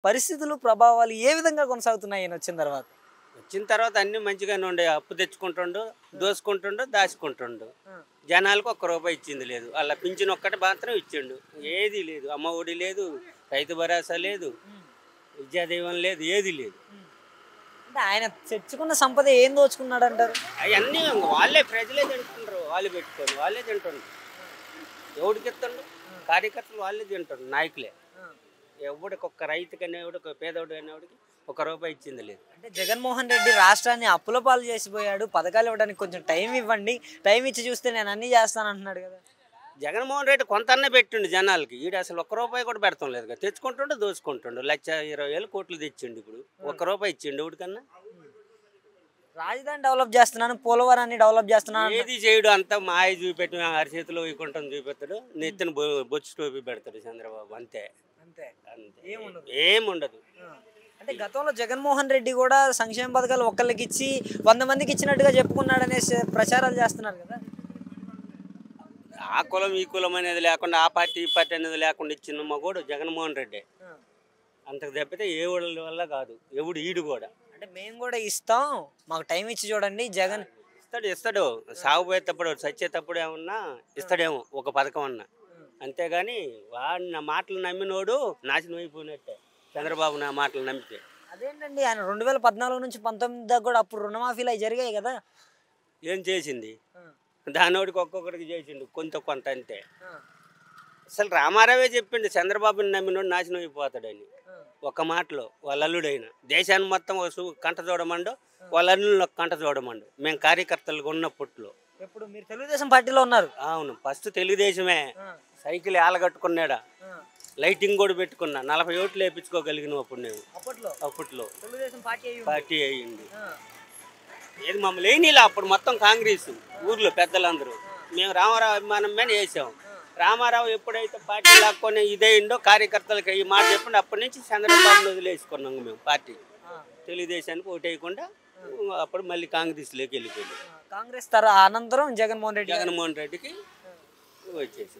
పరిస్థితులు, ప్రభావాలు ఏ విధంగా కొనసాగుతున్నాయి ఈయన వచ్చిన తర్వాత? వచ్చిన తర్వాత అన్నీ మంచిగానే ఉండే. అప్పు తెచ్చుకుంటుండు, దోసుకుంటుండు, దాచుకుంటుండు. ఆ! జనాలకు ఒక్క రూపాయి ఇచ్చింది లేదు. అలా పింఛన్ ఒక్కటి మాత్రం ఇచ్చిండు. ఏది లేదు. అమ్మ ఒడి లేదు, రైతు భరోసా లేదు, విద్యాదీవెన లేదు, ఏది లేదు. అంటే ఆయన తెచ్చుకున్న సంపద ఏం దోచుకున్నాడు అంటారు? అవన్నీ వాళ్ళే ప్రజలే తింటుండ్రు. వాళ్ళు పెట్టుకొని వాళ్ళే తింటుండ్రు. ఎవడికి ఇస్తుండ్రు? కార్యకర్తలు వాళ్ళే తింటుండ్రు, నాయకులే. ఎవడికి ఒక్క రైతుకనే ఎవడికి పేదోడు అనేవాడికి ఒక్క రూపాయి ఇచ్చింది లేదు. అంటే జగన్మోహన్ రెడ్డి రాష్ట్రాన్ని అప్పుల పాలు చేసిపోయాడు. పథకాలు ఇవ్వడానికి కొంచెం టైం ఇవ్వండి, టైం ఇచ్చి చూస్తే నేను అన్ని చేస్తాను అంటున్నాడు కదా. జగన్మోహన్ రెడ్డి కొంతనే పెట్టిండు జనాలకి. ఈడు అసలు ఒక్క రూపాయి కూడా పెడతాం లేదు కదా. తెచ్చుకుంటుండే దోచుకుంటుండు. 1,20,000 కోట్లు తెచ్చిండు. ఇప్పుడు ఒక్క రూపాయి ఇచ్చిండు ఎవడికన్నా. రాజధాని డెవలప్ చేస్తున్నాను, పోలవరాన్ని డెవలప్ చేస్తున్నాను. ఏది చేయడు. అంతా మాయ చూపెట్టి అరిచేతిలో ఇకుంటం చూపెడతాడు. నెత్తిన బొచ్చు టోపీ పెడతాడు చంద్రబాబు. అంతే అంతే, అంతే, ఏముండదు. ఏముండదు. అంటే గతంలో జగన్మోహన్ రెడ్డి కూడా సంక్షేమ పథకాలు ఒక్కళ్ళకి ఇచ్చి 100 మందికి ఇచ్చినట్టుగా చెప్పుకున్నాడనే ప్రచారాలు చేస్తున్నారు కదా. ఆ కులం ఈ కులం అనేది లేకుండా, ఆ పార్టీ ఈ పార్టీ అనేది లేకుండా ఇచ్చిన మగోడు జగన్మోహన్ రెడ్డి. అంతకు తప్పితే ఏ వాళ్ళ వల్ల కాదు. ఎవడు ఈడు కూడా. అంటే మేము కూడా ఇస్తాం, మాకు టైం ఇచ్చి చూడండి. జగన్ ఇస్తాడు. సాగుపోయేటప్పుడు చచ్చేటప్పుడు ఏమన్నా ఇస్తాడేమో ఒక పథకం అన్నా. అంతేగాని వాడు నా మాటలు నమ్మినోడు నాశనం అయిపోయినట్టే. చంద్రబాబు నా మాటలు నమ్మితే. అదేంటండి, ఆయన 2014 నుంచి 19 దాకా కూడా అప్పుడు రుణమాఫీలు అవి జరిగాయి కదా. ఏం చేసింది? దానోడికి ఒక్కొక్కడికి చేసిండు కొంత అంతే. అసలు రామారావే చెప్పిండు చంద్రబాబుని నమ్మినోడు నాశనం అయిపోతాడని ఒక మాటలో. వాళ్ళ అల్లుడైన దేశాన్ని మొత్తం కంట చూడమండు, వాళ్ళ అల్లుళ్ళు కంట చూడమండు. మేము కార్యకర్తలుగా ఉన్నప్పట్లో. ఇప్పుడు మీరు తెలుగుదేశం పార్టీలో ఉన్నారు. అవును, ఫస్ట్ తెలుగుదేశమే. సైకిల్ ఏలగట్టుకున్నాడా, లైటింగ్ కూడా పెట్టుకున్నా. 40 ఓట్లు వేయించుకోగలిగిన అప్పుడు నేను అప్పట్లో తెలుగుదేశం పార్టీ అయ్యింది. ఏది మమ్మల్ని ఏనీలా అప్పుడు మొత్తం కాంగ్రెస్ ఊర్లో పెద్దలందరూ. మేము రామారావు అభిమానం మీద వేసాం. రామారావు ఎప్పుడైతే పార్టీ లాక్కొని ఇదేండో కార్యకర్తలకి ఈ మాట చెప్పండి, అప్పటి నుంచి చంద్రబాబును వదిలేసుకున్నాము మేము. పార్టీ తెలుగుదేశానికి ఓటు వేయకుండా అప్పుడు మళ్ళీ కాంగ్రెస్లోకి వెళ్ళిపోయింది. కాంగ్రెస్ అనంతరం జగన్మోహన్ రెడ్డికి వచ్చేసి.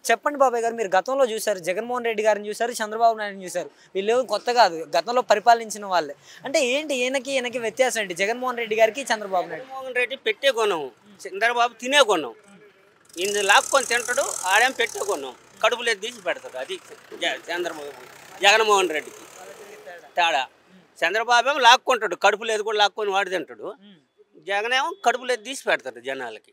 చెప్పండి బాబాయ్ గారు, మీరు గతంలో చూశారు, జగన్మోహన్ రెడ్డి గారిని చూశారు, చంద్రబాబు నాయుడు చూశారు. వీళ్ళు కొత్త కాదు, గతంలో పరిపాలించిన వాళ్ళే. అంటే ఏంటి ఈయనకి వ్యత్యాసం ఏంటి జగన్మోహన్ రెడ్డి గారికి చంద్రబాబు నాయుడు? జగన్మోహన్ రెడ్డి పెట్టే కొనం, చంద్రబాబు తినే కొనం. ఇందు లాక్కొని తింటాడు, ఆడేం పెట్టే కొనం కడుపులో తీసి పెడతాడు. అది జగన్మోహన్ రెడ్డికి తేడా. చంద్రబాబు ఏమో లాక్కుంటాడు, కడుపులేదు కూడా లాక్కొని వాడు తింటాడు. జగన్ ఏమో కడుపులేదు తీసి పెడతాడు జనాలకి.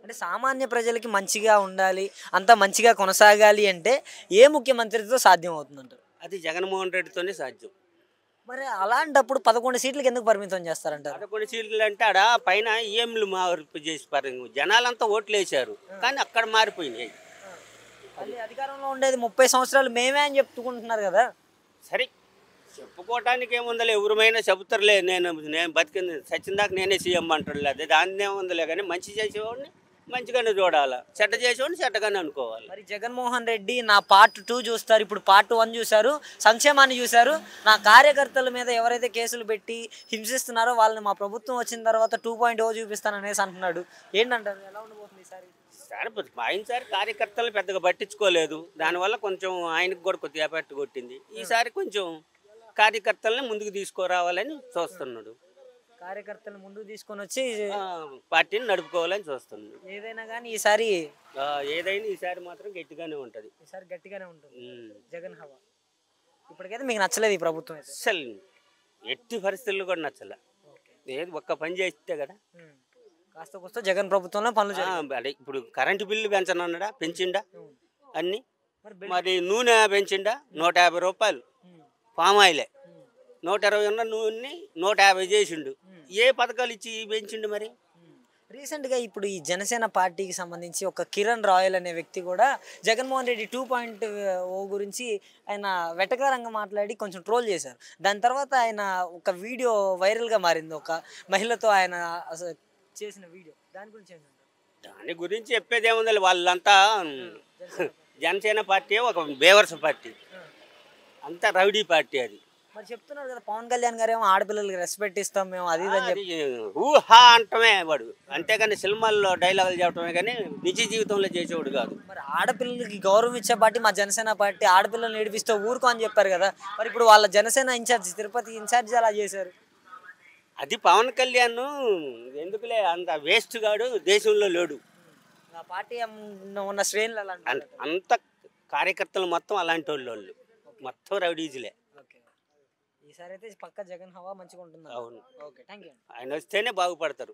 అంటే సామాన్య ప్రజలకి మంచిగా ఉండాలి, అంతా మంచిగా కొనసాగాలి అంటే ఏ ముఖ్యమంత్రితో సాధ్యం అవుతుందంటారు? అది జగన్మోహన్ రెడ్డితోనే సాధ్యం. మరి అలాంటప్పుడు 11 సీట్లకి ఎందుకు పరిమితం చేస్తారంటారు? 11 సీట్లు అంటే ఆడ పైన ఈఎంలు మార్పు చేసి జనాలంతా ఓట్లు వేశారు, కానీ అక్కడ మారిపోయినాయి. అధికారంలో ఉండేది 30 సంవత్సరాలు మేమే అని చెప్పుకుంటున్నారు కదా. సరే, చెప్పుకోవటానికి ఏముందలే, ఎవరిమైనా చెబుతారులే. నేను బతికింది సచ్చిందాక నేనే సీఎం అంటాడు. అదే దాన్ని ఏముందిలే, కానీ మంచి చేసేవాడిని మంచిగానే చూడాలి, చెడ్డ చేసేవాడిని చెడ్డగానే అనుకోవాలి. మరి జగన్మోహన్ రెడ్డి నా పార్ట్ 2 చూస్తారు, ఇప్పుడు పార్ట్ 1 చూశారు, సంక్షేమాన్ని చూశారు. నా కార్యకర్తల మీద ఎవరైతే కేసులు పెట్టి హింసిస్తున్నారో వాళ్ళని మా ప్రభుత్వం వచ్చిన తర్వాత 2.0 చూపిస్తాననేసి అంటున్నాడు. ఏంటంటారు, ఎలా ఉండబోతుంది ఈసారి? ఆయనసారి కార్యకర్తలు పెద్దగా పట్టించుకోలేదు. దానివల్ల కొంచెం ఆయనకు కూడా కొద్దిగా ఎఫెక్ట్ కొట్టింది. ఈసారి కొంచెం కార్యకర్తలని ముందుకు తీసుకురావాలని చూస్తున్నాడు. కార్యకర్తలను ముందుకు తీసుకొని వచ్చి పార్టీని నడుపుకోవాలని చూస్తున్నాడు. ఏదైనా కానీ ఈసారి మాత్రం గట్టిగానే ఉంటుంది. ఈసారి గట్టిగానే ఉంటుంది జగన్ హవా. ఇప్పటికైతే మీకు నచ్చలేదు ఈ ప్రభుత్వం? అసలు ఎట్టి పరిస్థితుల్లో కూడా నచ్చలే. ఏది ఒక్క పని చేస్తే కదా కాస్త కొస్త జగన్ ప్రభుత్వంలో పనులు. ఇప్పుడు కరెంటు బిల్లు పెంచనన్నాడా, పెంచిండా అన్ని. మరి నూనె పెంచిండా, 150 రూపాయలు. పామాయిలే 120 ఉన్న నూనె 150 చేసిండు. ఏ పథకాలు ఇచ్చి పెంచిండు మరి? రీసెంట్గా ఇప్పుడు ఈ జనసేన పార్టీకి సంబంధించి ఒక కిరణ్ రాయల్ అనే వ్యక్తి కూడా జగన్మోహన్ రెడ్డి 2.0 గురించి ఆయన వెటకారంగా మాట్లాడి కొంచెం ట్రోల్ చేశారు. దాని తర్వాత ఆయన ఒక వీడియో వైరల్గా మారింది, ఒక మహిళతో ఆయన చేసిన వీడియో. దాని గురించి ఏంటంటారు? దాని గురించి చెప్పేది ఏముంది, వాళ్ళంతా జనసేన పార్టీ ఒక బేవర్స్ పార్టీ, అంతా రౌడీ పార్టీ. అది మరి చెప్తున్నారు కదా పవన్ కళ్యాణ్ గారు ఏమో ఆడపిల్లలకి రెస్పెక్ట్ ఇస్తాం మేము అది ఇది అని చెప్పి. ఊహా అంటమే వాడు, అంతేగాని సినిమాల్లో డైలాగులు చెప్పడమే కానీ నిజ జీవితంలో చేసేవాడు కాదు. మరి ఆడపిల్లలకి గౌరవం ఇచ్చే పార్టీ మా జనసేన పార్టీ, ఆడపిల్లల్ని ఏడిపిస్తే ఊరుకో అని చెప్పారు కదా. మరి ఇప్పుడు వాళ్ళ జనసేన ఇన్ఛార్జ్ తిరుపతి ఇన్ఛార్జ్ అలా చేశారు. అది పవన్ కళ్యాణ్ ఎందుకులే అంత వేస్ట్ గాడు దేశంలో లేడు. ఆ పార్టీ ఉన్న శ్రేణులు అలా అంటారు. అంత కార్యకర్తలు మొత్తం అలాంటి వాళ్ళు మొత్తం రౌడీజులే. ఓకే, ఈసారి అయితే పక్క జగన్ హవా మంచిగా ఉంటుంది. అవును, ఓకే, థ్యాంక్ యూ. ఆయన వస్తేనే బాగుపడతారు.